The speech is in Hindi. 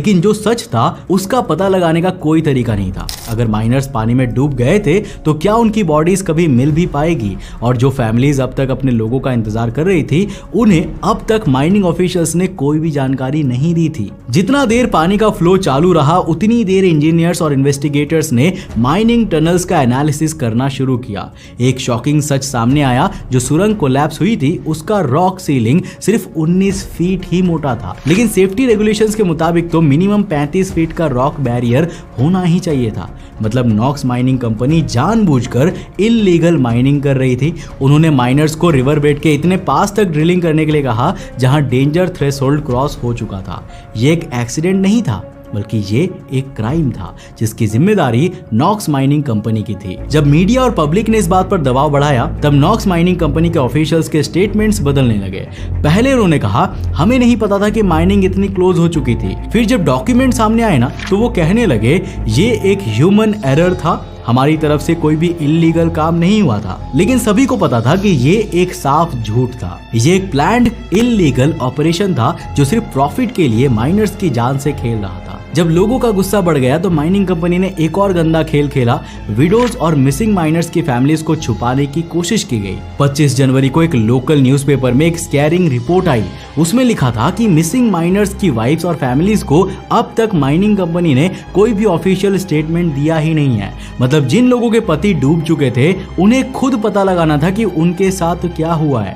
लेकिन जो सच था उसका पता लगाने का कोई तरीका नहीं था। अगर माइनर्स पानी में डूब गए थे तो क्या उनकी बॉडीज कभी मिल भी पाएगी, और जो फैमिलीज अब तक अपने लोगों का इंतजार कर रही थी उन्हें अब तक माइनिंग ऑफिशियल्स ने कोई भी जानकारी नहीं दी थी। जितना देर पानी का फ्लो चालू रहा उतनी देर इंजीनियर्स और इन्वेस्टिगेटर्स ने माइनिंग टनल्स का एनालिसिस करना शुरू किया। एक शॉकिंग सच सामने आया, जो सुरंग कोलैप्स हुई थी उसका रॉक सीलिंग सिर्फ 19 फीट ही मोटा था, लेकिन सेफ्टी रेगुलेशंस के मुताबिक तो मिनिमम 35 फीट का रॉक बैरियर होना ही चाहिए था। मतलब नॉक्स माइनिंग कंपनी जानबूझकर इल्लीगल माइनिंग कर रही थी। उन्होंने माइनर्स को रिवर बेड के इतने पास तक ड्रिलिंग करने के लिए कहा जहां डेंजर थ्रेशोल्ड क्रॉस हो चुका था। ये एक एक्सीडेंट नहीं था, बल्कि ये एक क्राइम था जिसकी जिम्मेदारी नॉक्स माइनिंग कंपनी की थी। जब मीडिया और पब्लिक ने इस बात पर दबाव बढ़ाया तब नॉक्स माइनिंग कंपनी के ऑफिशियल्स के स्टेटमेंट्स बदलने लगे। पहले उन्होंने कहा हमें नहीं पता था कि माइनिंग इतनी क्लोज हो चुकी थी। फिर जब डॉक्यूमेंट सामने आए ना तो वो कहने लगे ये एक ह्यूमन एरर था, हमारी तरफ से कोई भी इल्लीगल काम नहीं हुआ था। लेकिन सभी को पता था कि ये एक साफ झूठ था। ये एक प्लान्ड इल्लीगल ऑपरेशन था जो सिर्फ प्रॉफिट के लिए माइनर्स की जान से खेल रहा था। जब लोगों का गुस्सा बढ़ गया तो माइनिंग कंपनी ने एक और गंदा खेल खेला। विडोज और मिसिंग माइनर्स की फैमिलीज को छुपाने की कोशिश की गई। 25 जनवरी को एक लोकल न्यूज़पेपर में एक स्कैरिंग रिपोर्ट आई। उसमें लिखा था कि मिसिंग माइनर्स की वाइफ्स और फैमिलीज को अब तक माइनिंग कंपनी ने कोई भी ऑफिशियल स्टेटमेंट दिया ही नहीं है। मतलब जिन लोगों के पति डूब चुके थे उन्हें खुद पता लगाना था कि उनके साथ क्या हुआ है।